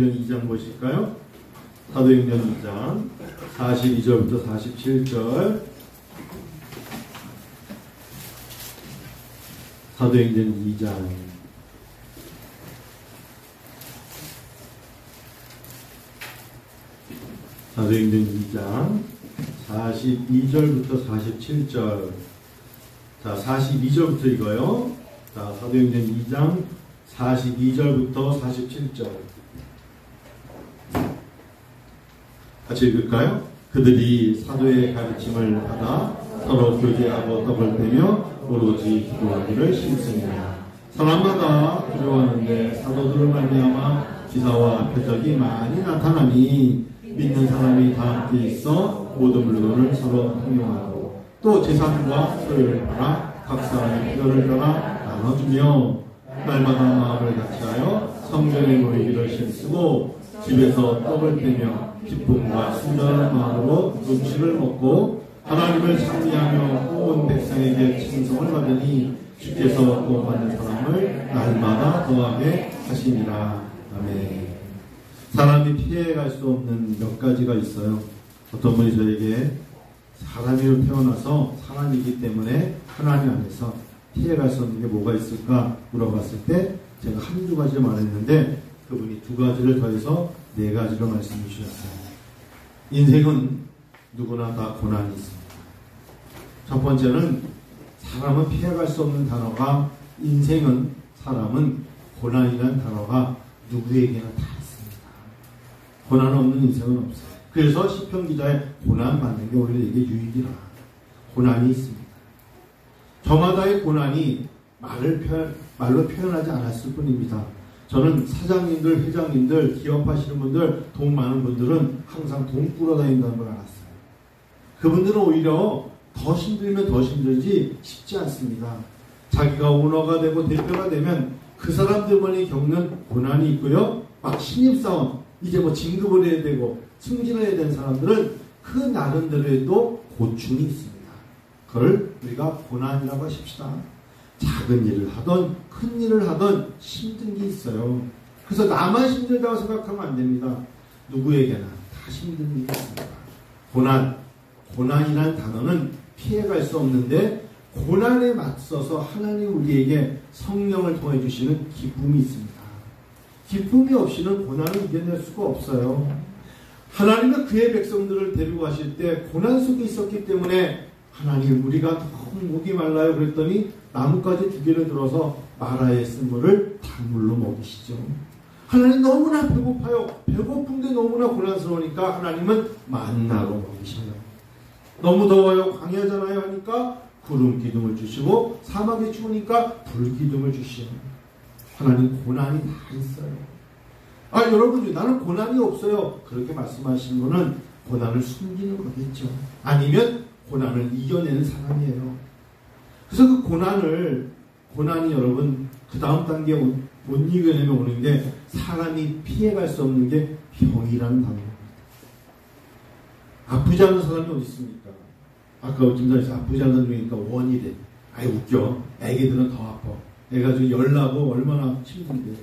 2장 보실까요? 사도행전 2장 42절부터 47절. 사도행전 2장 사도행전 2장 42절부터 47절. 자, 42절부터 이거요. 자, 사도행전 2장 42절부터 47절. 같이 읽을까요? 그들이 사도의 가르침을 받아 서로 교제하고 떡을 떼며 오로지 기도하기를 힘쓰니라. 사람마다 두려워하는데 사도들을 말미암아 기사와 표적이 많이 나타나니 믿는 사람이 다 함께 있어 모든 물건을 서로 통용하고 또 재산과 소유를 팔아 각 사람의 필요를 따라 나눠주며 날마다 마음을 같이하여 성전에 모이기를 힘쓰고 집에서 떡을 떼며 기쁨과 순전한 마음으로 음식을 먹고 하나님을 찬미하며 온 백성에게 칭송을 받으니 주께서 구원받는 사람을 날마다 더하게 하시니라. 아멘. 사람이 피해갈 수 없는 몇 가지가 있어요. 어떤 분이 저에게 사람으로 태어나서 사람이기 때문에 하나님 안에서 피해갈 수 없는 게 뭐가 있을까 물어봤을 때 제가 한두 가지를 말했는데 그분이 두 가지를 더해서 네 가지로 말씀해 주셨어요. 인생은 누구나 다 고난이 있습니다. 첫 번째는 사람은 피해갈 수 없는 단어가 인생은 사람은 고난이라는 단어가 누구에게나 다 있습니다. 고난 없는 인생은 없어요. 그래서 시편 기자의 고난 받는 게 오히려 이게 유익이라. 고난이 있습니다. 저마다의 고난이 말로 표현하지 않았을 뿐입니다. 저는 사장님들, 회장님들, 기업하시는 분들, 돈 많은 분들은 항상 돈 꾸러다닌다는 걸 알았어요. 그분들은 오히려 더 힘들면 더 힘들지 쉽지 않습니다. 자기가 오너가 되고 대표가 되면 그 사람들만이 겪는 고난이 있고요. 막 신입사원, 이제 뭐 진급을 해야 되고 승진을 해야 되는 사람들은 그 나름대로의 또 고충이 있습니다. 그걸 우리가 고난이라고 하십시다. 작은 일을 하던 큰 일을 하던 힘든 게 있어요. 그래서 나만 힘들다고 생각하면 안 됩니다. 누구에게나 다 힘든 일이 있습니다. 고난이라는 단어는 피해갈 수 없는데 고난에 맞서서 하나님 우리에게 성령을 통해 주시는 기쁨이 있습니다. 기쁨이 없이는 고난을 이겨낼 수가 없어요. 하나님은 그의 백성들을 데리고 가실 때 고난 속에 있었기 때문에 하나님 우리가 너무 목이 말라요 그랬더니 나뭇가지 두 개를 들어서 마라의 쓴물을 단물로 먹이시죠. 하나님 너무나 배고파요. 배고픈데 너무나 고난스러우니까 하나님은 만나로 먹이셔요. 너무 더워요. 광야잖아요 하니까 구름 기둥을 주시고 사막에 추우니까 불 기둥을 주시요. 하나님 고난이 다 있어요. 여러분 나는 고난이 없어요. 그렇게 말씀하시는 분은 고난을 숨기는 거겠죠. 아니면 고난을 이겨내는 사람이에요. 그래서 그 고난이 여러분 그 다음 단계에 못 이겨내면 오는 게 사람이 피해갈 수 없는 게 병이라는 단어입니다. 아프지 않은 사람이 어디 있습니까? 아까 김사님께서 아프지 않은 중이니까 원이래. 웃겨. 애기들은 더 아파. 애가 좀 열나고 얼마나 힘든데.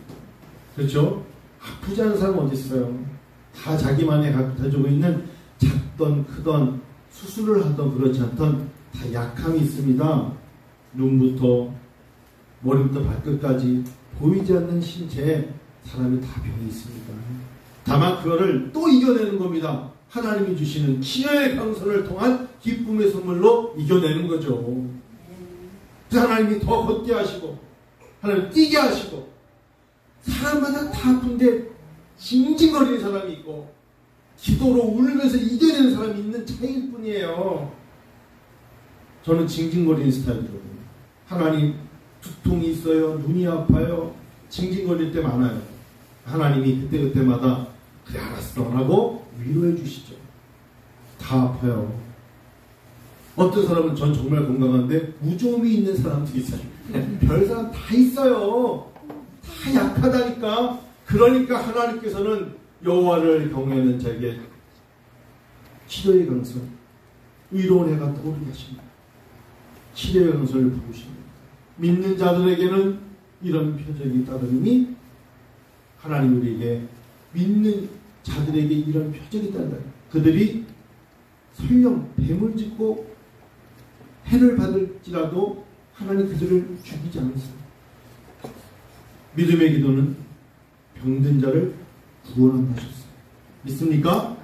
그렇죠? 아프지 않은 사람은 어디 있어요? 다 자기만의 가지고 있는 작던 크던 수술을 하던 그렇지 않던 다 약함이 있습니다. 눈부터 머리부터 발끝까지 보이지 않는 신체에 사람이 다 병이 있습니다. 다만 그거를 또 이겨내는 겁니다. 하나님이 주시는 치료의 강선을 통한 기쁨의 선물로 이겨내는 거죠. 하나님이 더 걷게 하시고 하나님 뛰게 하시고 사람마다 다 아픈데 징징거리는 사람이 있고 기도로 울면서 이겨내는 사람이 있는 차이일 뿐이에요. 저는 징징거리는 스타일이거든요. 하나님 두통이 있어요. 눈이 아파요. 징징거릴 때 많아요. 하나님이 그때그때마다 그래 알았어 라고 위로해 주시죠. 다 아파요. 어떤 사람은 전 정말 건강한데 무좀이 있는 사람도 있어요. 별 사람 다 있어요. 다 약하다니까. 그러니까 하나님께서는 여호와를 경외하는 자에게 치료의 강선, 위로의 해가 떠오르게 하십니다. 치료의 강선을 부으십니다. 믿는 자들에게는 이런 표적이 따르니 하나님 우리에게 믿는 자들에게 이런 표적이 있단다. 그들이 설령 뱀을 짚고 해를 받을지라도 하나님 그들을 죽이지 않으세요. 믿음의 기도는 병든 자를 구원한다 하셨어요. 믿습니까?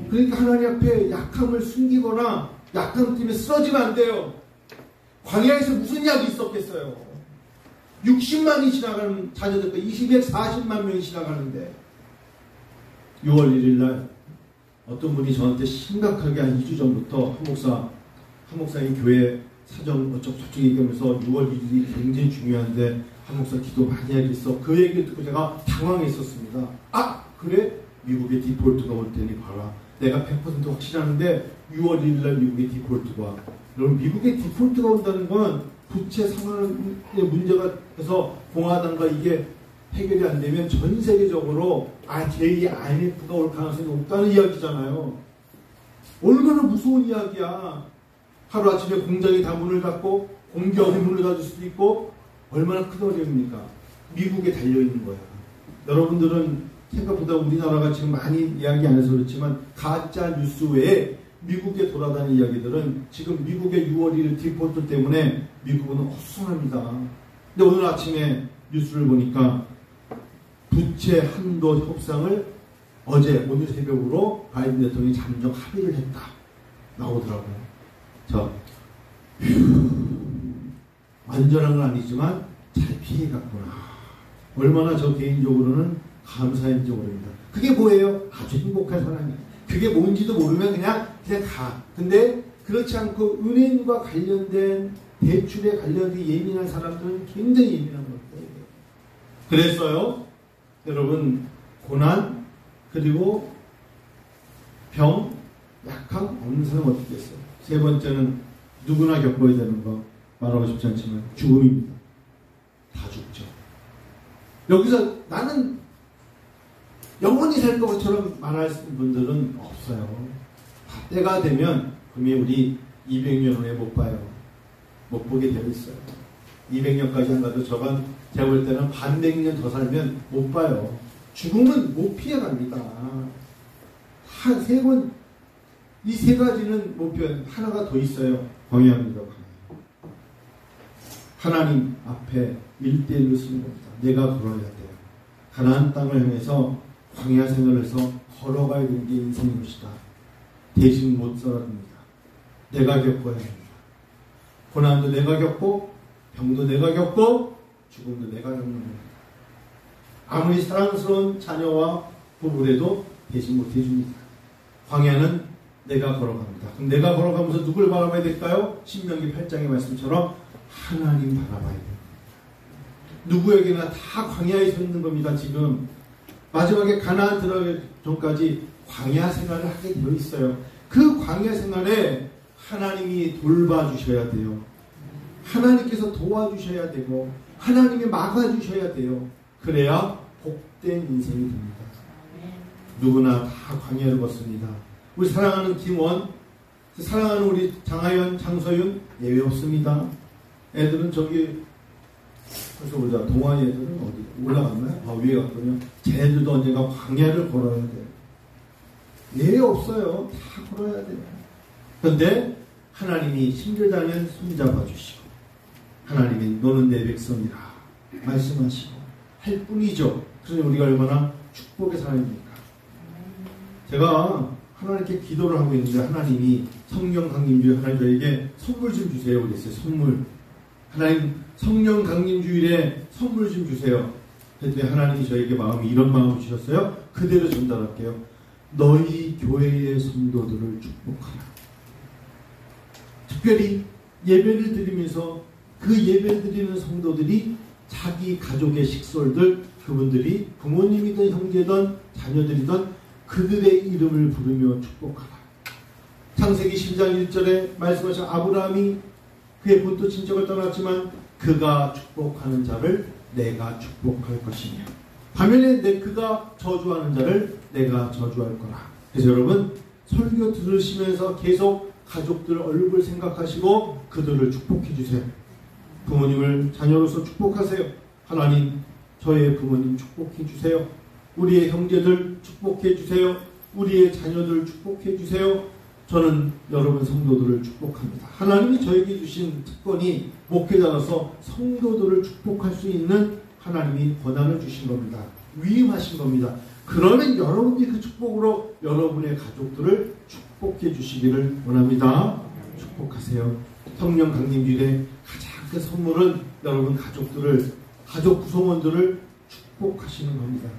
그러니까 하나님 앞에 약함을 숨기거나 약함 때문에 쓰러지면 안 돼요. 광야에서 무슨 약이 있었겠어요. 60만이 지나가는 자녀들과 240만 명이 지나가는데 6월 1일 날 어떤 분이 저한테 심각하게 한 2주 전부터 한 목사님 교회 사정 어쩌고저쩌고 얘기하면서 6월 1일이 굉장히 중요한데 한 목사 기도 많이 하겠어. 그 얘기를 듣고 제가 당황했었습니다. 아! 그래? 미국의 디폴트가 올 테니 봐라. 내가 100% 확실하는데 6월 1일 날 미국의 디폴트가. 여러분 미국의 디폴트가 온다는 건 부채 상환의 문제가 돼서 공화당과 이게 해결이 안 되면 전 세계적으로 제2의 IMF가 올 가능성이 높다는 이야기잖아요. 얼마나 무서운 이야기야. 하루아침에 공장이 다 문을 닫고 공기업이 문을 닫을 수도 있고 얼마나 큰 어려움입니까? 미국에 달려있는 거야. 여러분들은 생각보다 우리나라가 지금 많이 이야기 안 해서 그렇지만 가짜 뉴스 외에 미국에 돌아다니는 이야기들은 지금 미국의 6월 1일 디폴트 때문에 미국은 어수선합니다. 근데 오늘 아침에 뉴스를 보니까 부채 한도 협상을 오늘 새벽으로 바이든 대통령이 잠정 합의를 했다. 나오더라고요. 완전한 건 아니지만 잘 피해갔구나. 얼마나 저 개인적으로는 감사했는지 모릅니다. 그게 뭐예요? 아주 행복한 사람이에요. 그게 뭔지도 모르면 그냥 가. 근데 그렇지 않고 은행과 관련된 대출에 관련된 예민한 사람들은 굉장히 예민한 거예요. 그랬어요. 여러분 고난 그리고 병, 약함 없는 사람 어떻게 했어요? 세 번째는 누구나 겪어야 되는 거 말하고 싶지 않지만 죽음입니다. 다 죽죠. 여기서 나는 영원히 살 것처럼 말할 분들은 없어요. 때가 되면 분명히 우리 200년 후에 못 봐요. 못 보게 되어 있어요. 200년까지 안 가도 저건 제가 볼 때는 100년 더 살면 못 봐요. 죽음은 못 피해갑니다. 이 세 가지는 못 피해. 하나가 더 있어요. 광야입니다. 하나님 앞에 1대1로 쓰는 겁니다. 내가 걸어야 돼요. 가나안 땅을 향해서 광야 생활에서 걸어가야 되는 게 인생인 것이다. 대신 못 살아줍니다. 내가 겪어야 합니다. 고난도 내가 겪고 병도 내가 겪고 죽음도 내가 겪는 겁니다. 아무리 사랑스러운 자녀와 부부래도 대신 못 해줍니다. 광야는 내가 걸어갑니다. 그럼 내가 걸어가면서 누굴 바라봐야 될까요? 신명기 8장의 말씀처럼 하나님 바라봐야 돼요. 누구에게나 다 광야에 서 있는 겁니다. 지금 마지막에 가나안 들어가기 전까지 광야 생활을 하게 되어 있어요. 그 광야 생활에 하나님이 돌봐주셔야 돼요. 하나님께서 도와주셔야 되고 하나님이 막아주셔야 돼요. 그래야 복된 인생이 됩니다. 누구나 다 광야를 걷습니다. 우리 사랑하는 김원, 사랑하는 우리 장하연, 장서윤 예외 없습니다. 애들은 저기 그래서 보자. 동아리 애들은 어디 올라갔나요? 위에 갔거든요. 쟤네들도 언젠가 광야를 걸어야 돼요. 예외 없어요. 다 걸어야 돼요. 그런데 하나님이 힘들다면 손잡아 주시고 하나님이 너는 내 백성이라 말씀하시고 할 뿐이죠. 그래서 우리가 얼마나 축복의 사람입니까? 제가 하나님께 기도를 하고 있는데 하나님이 성령 강림주일 하나님 저에게 선물 좀 주세요 그랬어요. 선물. 하나님 성령 강림주일에 선물 좀 주세요. 그랬더니 하나님이 저에게 이런 마음을 주셨어요. 그대로 전달할게요. 너희 교회의 성도들을 축복하라. 특별히 예배를 드리면서 그 예배를 드리는 성도들이 자기 가족의 식솔들 그분들이 부모님이든 형제든 자녀들이든 그들의 이름을 부르며 축복하라. 창세기 10장 1절에 말씀하신 아브라함이 그의 본토 친척을 떠났지만 그가 축복하는 자를 내가 축복할 것이며 반면에 그가 저주하는 자를 내가 저주할 거라. 그래서 여러분 설교 들으시면서 계속 가족들 얼굴 생각하시고 그들을 축복해 주세요. 부모님을 자녀로서 축복하세요. 하나님 저의 부모님 축복해 주세요. 우리의 형제들 축복해 주세요. 우리의 자녀들 축복해 주세요. 저는 여러분 성도들을 축복합니다. 하나님이 저에게 주신 특권이 목회자로서 성도들을 축복할 수 있는 하나님이 권한을 주신 겁니다. 위임하신 겁니다. 그러면 여러분이 그 축복으로 여러분의 가족들을 축복해 주시기를 원합니다. 축복하세요. 성령 강림주일의 가장 큰 선물은 여러분 가족들을, 가족 구성원들을 축복하시는 겁니다.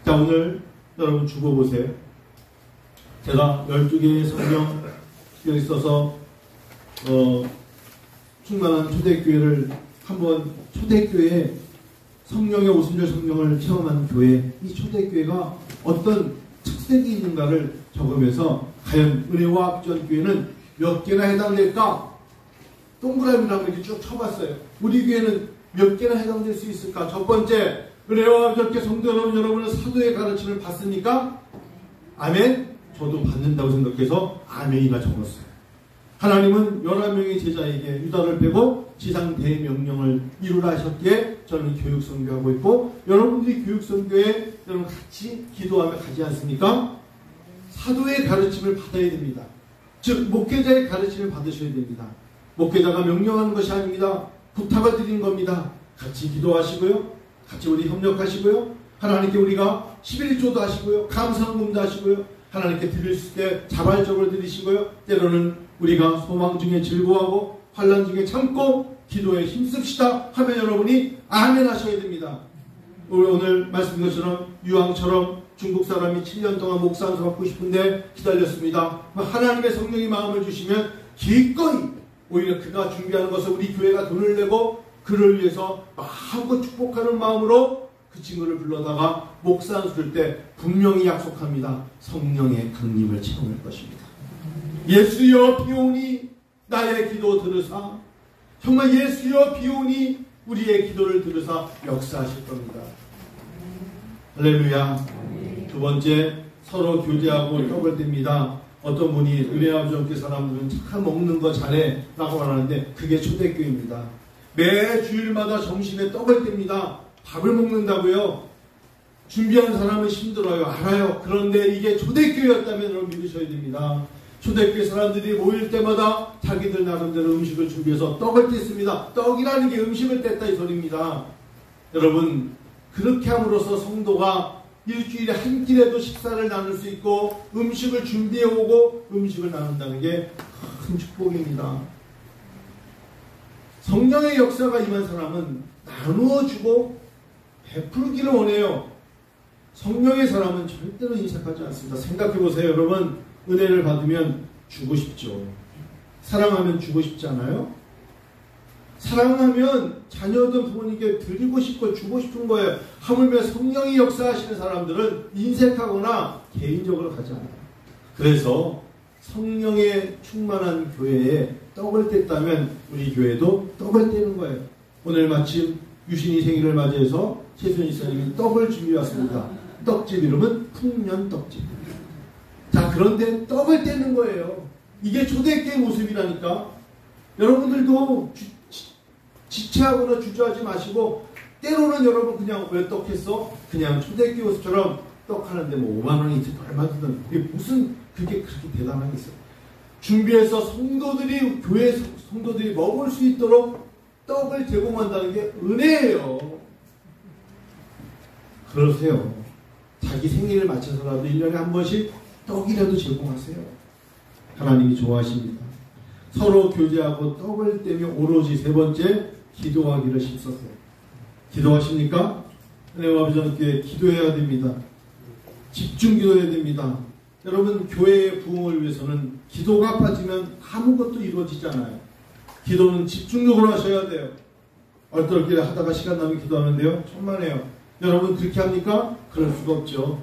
자, 오늘 여러분 죽어보세요. 제가 12개의 성경에 있어서 충만한 초대교회를 한번, 초대교회에 성령의 오순절 성령을 체험한 교회, 이 초대교회가 어떤 특색이 있는가를 적으면서 과연 은혜와 합전교회는 몇 개나 해당될까? 동그라미를 한번 이렇게 쭉 쳐봤어요. 우리 교회는 몇 개나 해당될 수 있을까? 첫 번째, 은혜와 합전교회 성도 여러분, 여러분은 사도의 가르침을 받습니까? 아멘? 저도 받는다고 생각해서 아멘이나 적었어요. 하나님은 11명의 제자에게 유다를 빼고 지상 대명령을 이루라 하셨기에 저는 교육 선교하고 있고, 여러분들이 교육 선교에 여러분 같이 기도하며 가지 않습니까? 사도의 가르침을 받아야 됩니다. 즉 목회자의 가르침을 받으셔야 됩니다. 목회자가 명령하는 것이 아닙니다. 부탁을 드린 겁니다. 같이 기도하시고요, 같이 우리 협력하시고요, 하나님께 우리가 11조도 하시고요, 감사금도 하시고요, 하나님께 드릴 수 있게 자발적으로 드리시고요, 때로는 우리가 소망 중에 즐거워하고 환난 중에 참고 기도에 힘씁시다 하면 여러분이 아멘 하셔야 됩니다. 오늘 말씀드린 것처럼 유황처럼 중국 사람이 7년 동안 목사한테 받고 싶은데 기다렸습니다. 하나님의 성령이 마음을 주시면 기꺼이, 오히려 그가 준비하는 것을 우리 교회가 돈을 내고 그를 위해서 마음껏 축복하는 마음으로 그 친구를 불러다가 목사한 줄 때 분명히 약속합니다. 성령의 강림을 체험할 것입니다. 예수여 비오니 나의 기도 들으사, 정말 예수여 비오니 우리의 기도를 들으사 역사하실 겁니다. 할렐루야. 두 번째, 서로 교제하고 떡을 뗍니다. 어떤 분이 은혜와 정교 사람들은 참 먹는 거 잘해 라고 말하는데 그게 초대교회입니다. 매 주일마다 점심에 떡을 뗍니다. 밥을 먹는다고요? 준비하는 사람은 힘들어요. 알아요. 그런데 이게 초대교회였다면 여러분 믿으셔야 됩니다. 초대교회 사람들이 모일 때마다 자기들 나름대로 음식을 준비해서 떡을 뗐습니다. 떡이라는 게 음식을 뗐다 이 소리입니다. 여러분, 그렇게 함으로써 성도가 일주일에 한 끼라도 식사를 나눌 수 있고 음식을 준비해 오고 음식을 나눈다는 게 큰 축복입니다. 성령의 역사가 임한 사람은 나누어주고 베풀기를 원해요. 성령의 사람은 절대로 인색하지 않습니다. 생각해보세요. 여러분, 은혜를 받으면 주고 싶죠. 사랑하면 주고 싶지 않아요? 사랑하면 자녀든 부모님께 드리고 싶고 주고 싶은 거예요. 하물며 성령이 역사하시는 사람들은 인색하거나 개인적으로 가지 않아요. 그래서 성령의 충만한 교회에 떡을 뗐다면 우리 교회도 떡을 떼는 거예요. 오늘 마침 유신이 생일을 맞이해서 최순희 선생님이 떡을 준비해왔습니다. 떡집 이름은 풍년떡집. 자, 그런데 떡을 떼는 거예요. 이게 초대교회 모습이라니까. 여러분들도 지체하거나 주저하지 마시고, 때로는 여러분 그냥 왜 떡했어? 그냥 초대교회 모습처럼 떡하는데 뭐 5만 원이든 얼마든 그게 무슨 그게 그렇게 대단한 게 있어요. 준비해서 성도들이, 교회 성도들이 먹을 수 있도록 떡을 제공한다는 게 은혜예요. 그러세요. 자기 생일을 맞춰서라도 1년에 한 번씩 떡이라도 제공하세요. 하나님이 좋아하십니다. 서로 교제하고 떡을 떼며 오로지 세 번째, 기도하기를 힘썼어요. 기도하십니까? 은혜와 비전교회 기도해야 됩니다. 집중 기도해야 됩니다. 여러분, 교회의 부흥을 위해서는 기도가 빠지면 아무것도 이루어지지 않아요. 기도는 집중적으로 하셔야 돼요. 얼떨결에 하다가 시간 나면 기도하는데요, 천만에요. 여러분 그렇게 합니까? 그럴 수가 없죠.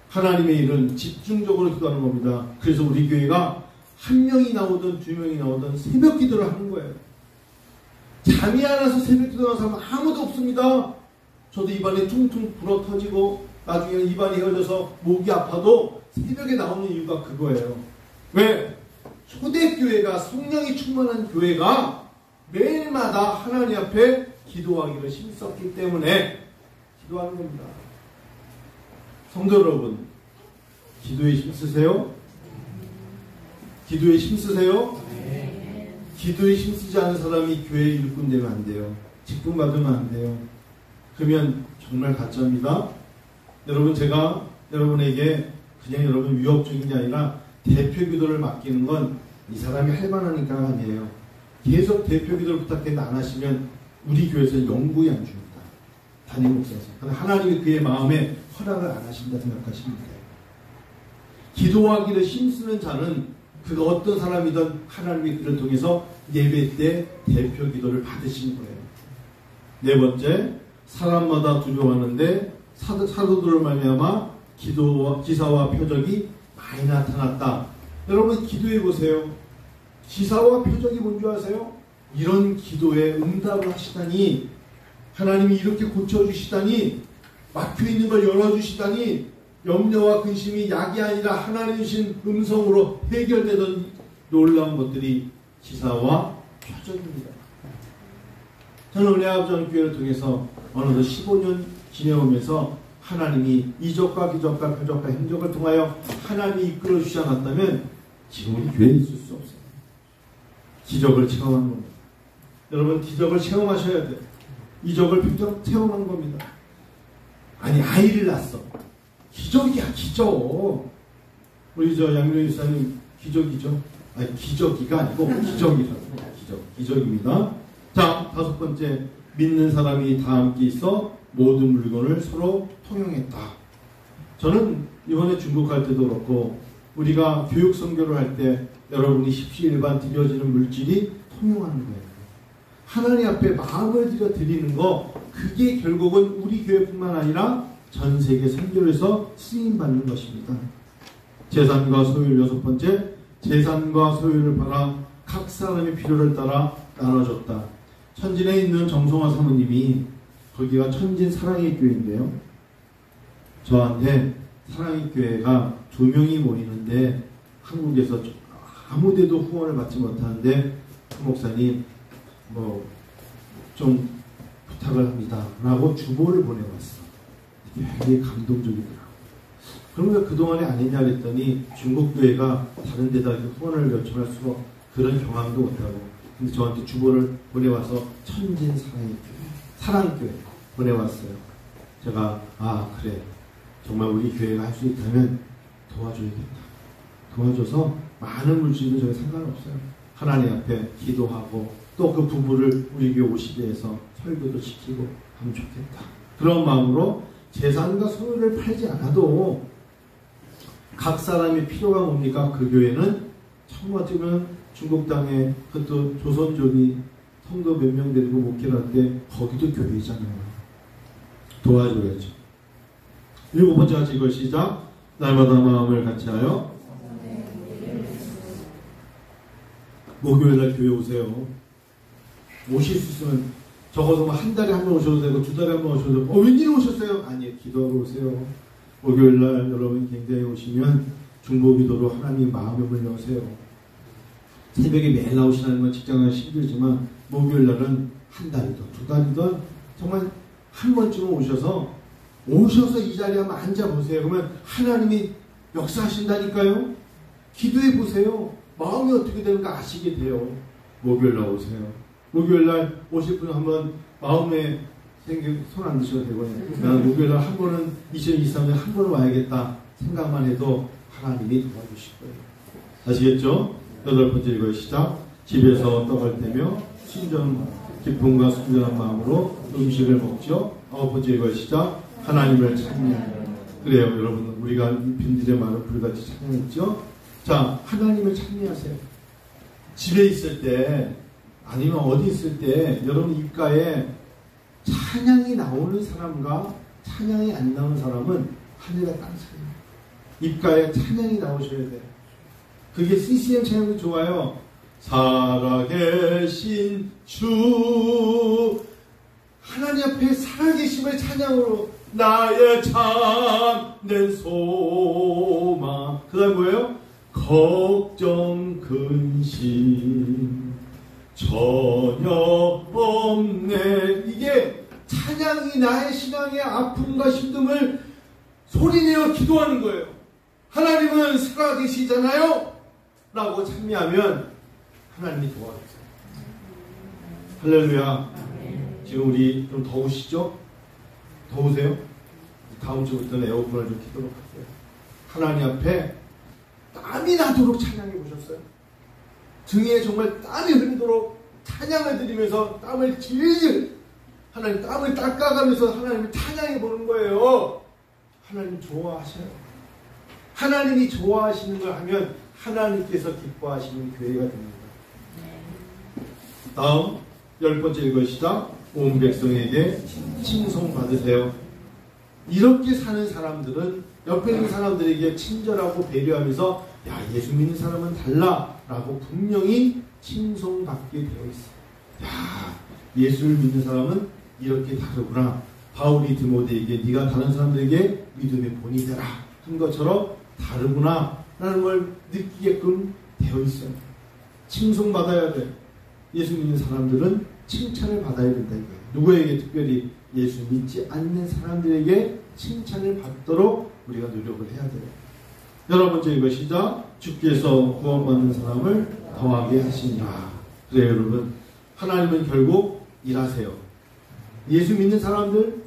하나님의 일은 집중적으로 기도하는 겁니다. 그래서 우리 교회가 한 명이 나오든 두 명이 나오든 새벽 기도를 하는 거예요. 잠이 안 와서 새벽 기도하는 사람은 아무도 없습니다. 저도 입안이 퉁퉁 불어 터지고 나중에는 입안이 헤어져서 목이 아파도 새벽에 나오는 이유가 그거예요. 왜? 초대교회가, 성령이 충만한 교회가 매일마다 하나님 앞에 기도하기를 힘썼기 때문에 기도하는 겁니다. 성도 여러분, 기도에 힘쓰세요? 기도에 힘쓰세요? 기도에 힘쓰지 않은 사람이 교회 일꾼 되면 안 돼요. 직분 받으면 안 돼요. 그러면 정말 가짜입니다. 여러분, 제가 여러분에게 그냥 여러분 위협적인 게 아니라 대표 기도를 맡기는 건 이 사람이 할 만하니까 아니에요. 계속 대표 기도를 부탁해도 안 하시면 우리 교회에서는 영구히 안 줍니다. 담임 목사에서. 하나님이 그의 마음에 허락을 안 하신다 생각하시면 돼요. 기도하기를 힘쓰는 자는 그가 어떤 사람이든 하나님이 그를 통해서 예배 때 대표 기도를 받으신 거예요. 네 번째, 사람마다 두려워하는데 사도들을 말미암아 기사와 표적이 많이 나타났다. 여러분, 기도해 보세요. 기사와 표적이 뭔지 아세요? 이런 기도에 응답을 하시다니, 하나님이 이렇게 고쳐주시다니, 막혀있는 걸 열어주시다니, 염려와 근심이 약이 아니라 하나님 주신 음성으로 해결되던 놀라운 것들이 기사와 표적입니다. 저는 은혜아버지교회를 통해서 어느덧 15년 지내오면서 하나님이 이적과 기적과 표적과 행적을 통하여 하나님이 이끌어주시지 않았다면 지금 우리 교회에 있을 수 없어요. 기적을 체험한 겁니다. 여러분, 기적을 체험하셔야 돼요. 이적을 표적 체험한 겁니다. 아니, 아이를 낳았어. 기적이야, 기적. 우리 양민호 유사님 기적이죠? 아니, 기적이가 아니고 기적이라고. 기적입니다. 자, 다섯 번째, 믿는 사람이 다 함께 있어 모든 물건을 서로 통용했다. 저는 이번에 중국 갈 때도 그렇고 우리가 교육 선교를 할 때 여러분이 십시일반 드려지는 물질이 통용하는 거예요. 하나님 앞에 마음을 들여 드리는 거, 그게 결국은 우리 교회뿐만 아니라 전 세계 선교에서 쓰임받는 것입니다. 재산과 소유를 여섯 번째, 재산과 소유를 팔아 각 사람의 필요를 따라 나눠줬다. 천진에 있는 정성화 사모님이, 거기가 천진 사랑의 교회인데요, 저한테 사랑의 교회가 2명이 모이는데 한국에서 아무데도 후원을 받지 못하는데 그 목사님 좀 부탁을 합니다 라고 주보를 보내왔어. 되게 감동적이더라고요. 그러면 그동안에 안 했냐 그랬더니 중국 교회가 다른 데다 후원을 요청할수록 그런 경험도 못하고, 근데 저한테 주보를 보내와서 천진 사랑의 교회, 사랑교회 보내왔어요. 제가 그래, 정말 우리 교회가 할 수 있다면 도와줘야겠다. 도와줘서 많은 물질도 저희 상관없어요. 하나님 앞에 기도하고 또 그 부부를 우리 교회 오시게 해서 설교도 시키고 하면 좋겠다. 그런 마음으로 재산과 소유를 팔지 않아도 각 사람의 필요가 뭡니까? 그 교회는 정말 어쩌면 중국 땅에 그것도 조선족이 성도 몇 명 데리고 목회를 할 때 거기도 교회잖아요. 도와줘야죠. 일곱 번째 같이 이걸 시작. 날마다 마음을 같이하여 목요일날 교회 오세요. 오실 수 있으면 적어도 한 달에 한 번 오셔도 되고 2달에 한 번 오셔도 되고, 웬일에 오셨어요? 아니, 기도하러 오세요. 목요일날 여러분 굉장히 오시면 중보기도로 하나님 마음의 문을 여세요. 새벽에 매일 나오시는 건 직장은 힘들지만 목요일날은 한 달이든 2달이든 정말 한 번쯤은 오셔서 이 자리에 한번 앉아보세요. 그러면 하나님이 역사하신다니까요. 기도해보세요. 마음이 어떻게 되는가 아시게 돼요. 목요일날 오세요. 목요일날 오실 분 한번 마음에 손 안 드셔도 되고요. 나는 목요일날 한 번은 2023년 한 번은 와야겠다 생각만 해도 하나님이 도와주실 거예요. 아시겠죠? 여덟 번째 이거 시작. 집에서 떡을 떼며 기쁨과 순전한 마음으로 음식을 먹죠. 아홉 번째 이거 시작. 하나님을 찬양. 그래요, 여러분. 우리가 빈들의 말을 불같이 찬양했죠. 자, 하나님을 찬양하세요. 집에 있을 때 아니면 어디 있을 때 여러분 입가에 찬양이 나오는 사람과 찬양이 안 나오는 사람은 하늘과 땅 차이예요. 입가에 찬양이 나오셔야 돼요. 그게 CCM 찬양도 좋아요. 살아계신 주, 하나님 앞에 살아계심을 찬양으로 나의 참된 소망. 그 다음 뭐예요? 걱정 근심 전혀 없네. 이게 찬양이 나의 신앙의 아픔과 힘듦을 소리내어 기도하는 거예요. 하나님은 살아계시잖아요 라고 찬미하면 하나님이 도와주세요. 할렐루야. 지금 우리 좀 더우시죠? 더우세요? 다음 주부터는 에어컨을 좀 켜도록 할게요. 하나님 앞에 땀이 나도록 찬양해 보셨어요? 등에 정말 땀이 흐르도록 찬양을 드리면서 땀을 질질 하나님 땀을 닦아가면서 하나님을 찬양해 보는 거예요. 하나님 좋아하셔요. 하나님이 좋아하시는 걸 하면 하나님께서 기뻐하시는 교회가 됩니다. 다음 10번째 읽으시다. 온 백성에게 칭송받으세요. 이렇게 사는 사람들은 옆에 있는 사람들에게 친절하고 배려하면서 야, 예수 믿는 사람은 달라 라고 분명히 칭송받게 되어 있어요. 야, 예수를 믿는 사람은 이렇게 다르구나. 바울이 디모데에게 네가 다른 사람들에게 믿음의 본이 되라 한 것처럼 다르구나 라는 걸 느끼게끔 되어 있어요. 칭송받아야 돼. 예수 믿는 사람들은 칭찬을 받아야 된다 이거예요. 누구에게? 특별히 예수 믿지 않는 사람들에게 칭찬을 받도록 우리가 노력을 해야 돼요. 11번째 이것이자 주께서 구원받는 사람을 더하게 하시니라. 그래요 여러분. 하나님은 결국 일하세요. 예수 믿는 사람들,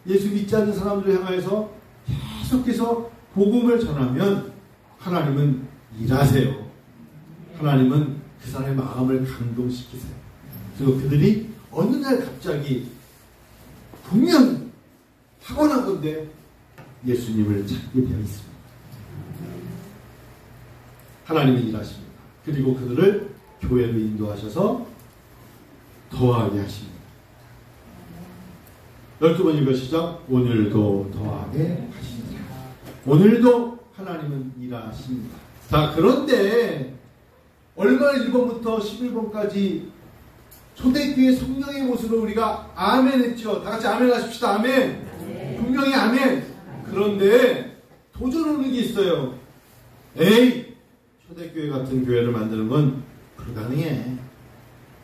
예수 믿지 않는 사람들을 향해서 계속해서 복음을 전하면 하나님은 일하세요. 하나님은 그 사람의 마음을 감동시키세요. 그리고 그들이 어느 날 갑자기 분명히 타고난 건데 예수님을 찾게 되어 있습니다. 하나님은 일하십니다. 그리고 그들을 교회로 인도하셔서 더하게 하십니다. 12번 읽으시죠. 오늘도 더하게 하십니다. 오늘도 하나님은 일하십니다. 자, 그런데 얼마나 1번부터 11번까지 초대교회 성령의 모습을 우리가 아멘 했죠. 다 같이 아멘 하십시다. 아멘. 네. 분명히 아멘. 그런데 도전 오는 게 있어요. 에이, 초대교회 같은 교회를 만드는 건 불가능해.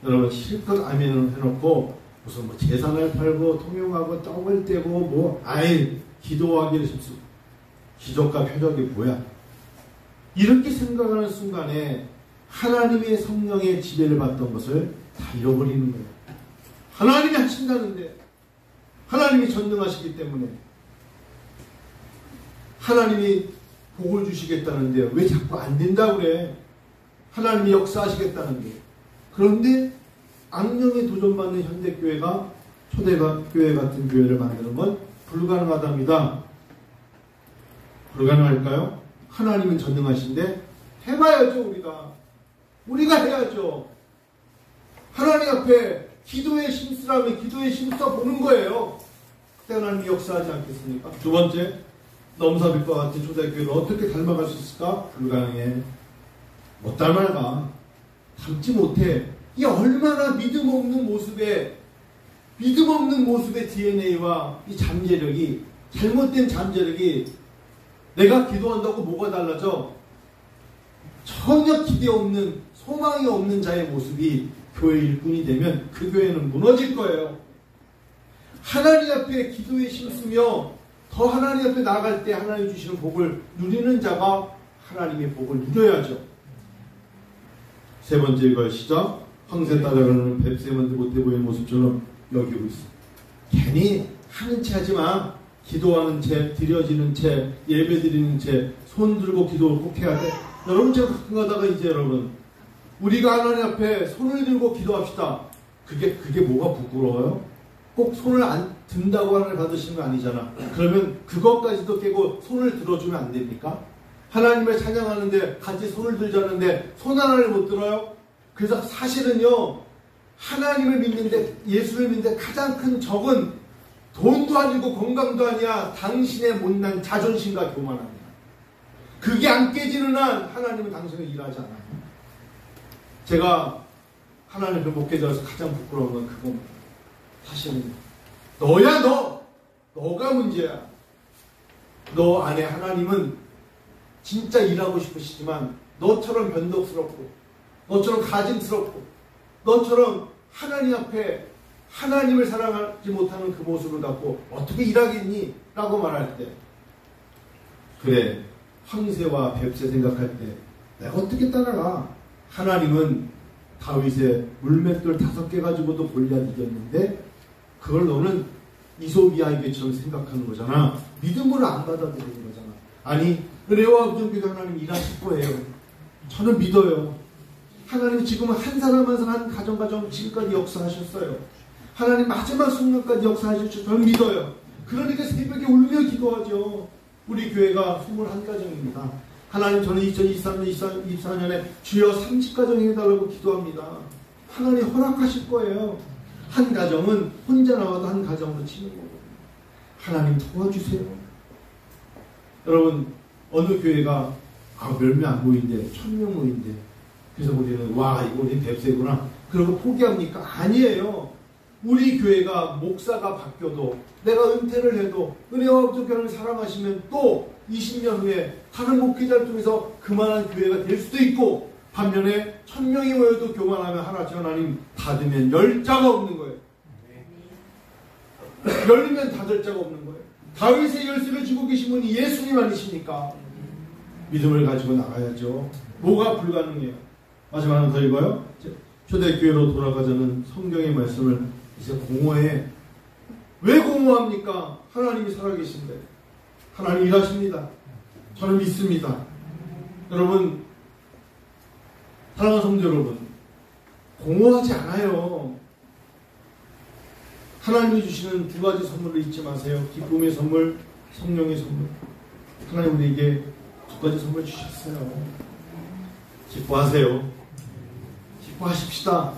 여러분 실컷 아멘을 해놓고 무슨 뭐 재산을 팔고 통용하고 떡을 떼고 뭐 아이 기도하기를 쉽소. 기적과 표적이 뭐야? 이렇게 생각하는 순간에 하나님의 성령의 지배를 받던 것을 다 잃어버리는 거예요. 하나님이 하신다는데, 하나님이 전능하시기 때문에, 하나님이 복을 주시겠다는데 왜 자꾸 안 된다고 그래? 하나님이 역사하시겠다는데. 그런데 악령에 도전받는 현대교회가 초대교회 같은 교회를 만드는 건 불가능하답니다. 불가능할까요? 하나님은 전능하신데 해봐야죠. 우리가 해야죠. 하나님 앞에 기도에 힘쓰라면 기도에 힘써 보는 거예요. 그때 하나님이 역사하지 않겠습니까? 두 번째, 넘사빛과 같은 초대교회를 어떻게 닮아갈 수 있을까? 불가능해. 못 닮아가. 닮지 못해. 이 얼마나 믿음 없는 모습의 DNA와 이 잠재력이, 잘못된 잠재력이 내가 기도한다고 뭐가 달라져? 전혀 기대 없는, 소망이 없는 자의 모습이 교회 일꾼이 되면 그 교회는 무너질 거예요. 하나님 앞에 기도에 힘쓰며 더 하나님 앞에 나아갈 때 하나님 주시는 복을 누리는 자가 하나님의 복을 누려야죠. 세 번째 이것이죠. 황새 따라가는 뱁새만도 못해 보이는 모습처럼 여기고 있어. 괜히 하는 채 하지 마. 기도하는 채, 드려지는 채, 예배 드리는 채, 손 들고 기도를 꼭 해야 돼. 여러분 제가 가끔 가다가 이제 여러분 우리가 하나님 앞에 손을 들고 기도합시다. 그게 뭐가 부끄러워요? 꼭 손을 안 든다고 하나님 받으시는 거 아니잖아. 그러면 그것까지도 깨고 손을 들어주면 안 됩니까? 하나님을 찬양하는데 같이 손을 들자는데 손 하나를 못 들어요? 그래서 사실은요, 하나님을 믿는데, 예수를 믿는데 가장 큰 적은 돈도 아니고 건강도 아니야. 당신의 못난 자존심과 교만합니다. 그게 안 깨지는 한 하나님은 당신을 일하지 않아요. 제가 하나님 그 목회자로서 가장 부끄러운 건 그겁니다. 사실은 너가 문제야. 너 안에 하나님은 진짜 일하고 싶으시지만 너처럼 변덕스럽고 너처럼 가짐스럽고 너처럼 하나님 앞에 하나님을 사랑하지 못하는 그 모습을 갖고 어떻게 일하겠니? 라고 말할 때 그래, 황새와 뱁새 생각할 때 내가 어떻게 따라가? 하나님은 다윗의 물맷돌 5개 가지고도 골리앗 이겼는데 그걸 너는 이솝이야기처럼 생각하는 거잖아. 믿음으로 안 받아들이는 거잖아. 아니, 은혜와 부정교도 하나님 일하실 거예요. 저는 믿어요. 하나님 지금은 한 사람 한 사람, 한 가정 지금까지 역사하셨어요. 하나님 마지막 순간까지 역사하셨죠. 저는 믿어요. 그러니까 새벽에 울며 기도하죠. 우리 교회가 21가정입니다. 하나님, 저는 2024년에 주여 30가정 해달라고 기도합니다. 하나님 허락하실 거예요. 한 가정은 혼자 나와도 한 가정으로 치는 거고. 하나님 도와주세요. 여러분, 어느 교회가 몇 명 안 모인대, 1000명 모인대. 그래서 우리는 와, 이거 우리 뱁새구나. 그러고 포기합니까? 아니에요. 우리 교회가 목사가 바뀌어도, 내가 은퇴를 해도 은혜와 부족교회를 사랑하시면 또 20년 후에 다른 목회자를 통해서 그만한 교회가 될 수도 있고, 반면에 1000명이 모여도 교만하면 하나님 닫으면 열 자가 없는 거예요. 열리면 닫을 자가 없는 거예요. 다윗의 열쇠를 쥐고 계신 분이 예수님 아니십니까? 믿음을 가지고 나가야죠. 뭐가 불가능해요? 마지막 하나 더 읽어요. 초대교회로 돌아가자는 성경의 말씀을 이제 공허해. 왜 공허합니까? 하나님이 살아계신데. 하나님 일하십니다. 저는 믿습니다. 여러분, 사랑하는 성도 여러분, 공허하지 않아요. 하나님이 주시는 2가지 선물을 잊지 마세요. 기쁨의 선물, 성령의 선물. 하나님 우리에게 2가지 선물 주셨어요. 기뻐하세요. 기뻐하십시다.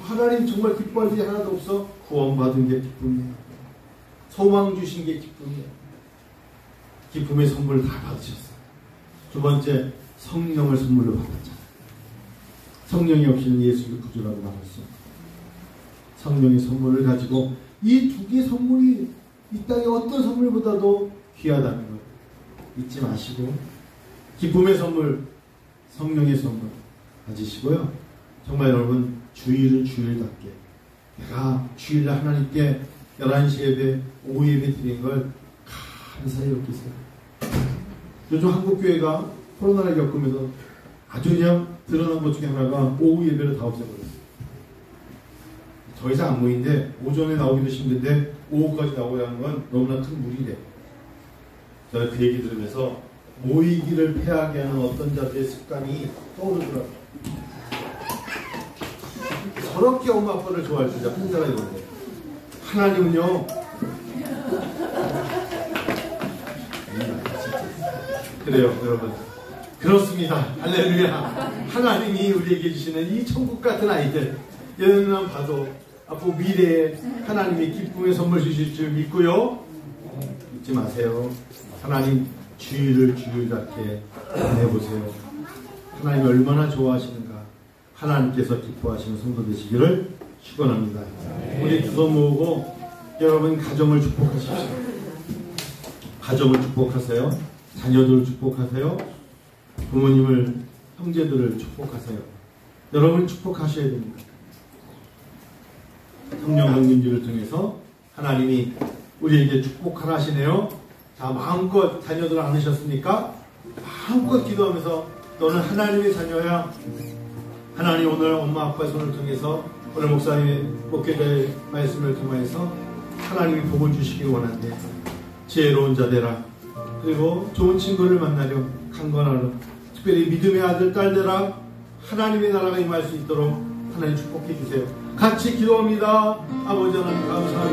하나님 정말 기뻐할 일이 하나도 없어? 구원받은 게 기쁨이에요. 소망 주신 게 기쁨이에요. 기쁨의 선물을 다 받으셨어요. 2번째, 성령을 선물로 받았잖아요. 성령이 없이는 예수를 구주라고 말할 수 없어요. 성령의 선물을 가지고 이 2개의 선물이 이 땅의 어떤 선물보다도 귀하다는 것 잊지 마시고, 기쁨의 선물, 성령의 선물 가지시고요. 정말 여러분, 주일을 주일답게, 내가 주일날 하나님께 11시 예배, 오후 예배 드린 걸 감사히 여기세요. 요즘 한국교회가 코로나를 겪으면서 아주 그냥 드러난 것 중에 하나가 오후 예배를 다 없애버렸어요. 더 이상 안 모이는데 오전에 나오기도 힘든데 오후까지 나오게 하는 건 너무나 큰 무리래. 저는 그 얘기 들으면서 모이기를 패하게 하는 어떤 자들의 습관이 떠오르더라고요. 저렇게 엄마 아빠를 좋아할 줄 혼자가 있는데, 하나님은요, 그래요 여러분, 그렇습니다. 할렐루야. 하나님이 우리에게 주시는 이 천국 같은 아이들, 얘네만 봐도 앞으로 미래에 하나님이 기쁨의 선물 주실 줄 믿고요. 잊지 마세요. 하나님 주일을 주일답게 해보세요. 하나님이 얼마나 좋아하시는가, 하나님께서 기뻐하시는 성도 되시기를 축원합니다. 우리 두 손 모으고 여러분 가정을 축복하십시오. 가정을 축복하세요. 자녀들을 축복하세요. 부모님을, 형제들을 축복하세요. 여러분 축복하셔야 됩니다. 성령 강림주를 통해서 하나님이 우리에게 축복하라 하시네요. 자, 마음껏 자녀들 안으셨습니까? 마음껏 기도하면서 너는 하나님의 자녀야. 하나님 오늘 엄마 아빠의 손을 통해서, 오늘 목사님의 목회자의 말씀을 통해서 하나님이 복을 주시기 원한대. 지혜로운 자 되라. 그리고 좋은 친구를 만나려 강건하라. 특별히 믿음의 아들 딸 되라. 하나님의 나라가 임할 수 있도록 하나님 축복해 주세요. 같이 기도합니다. 아버지 하나님 감사합니다.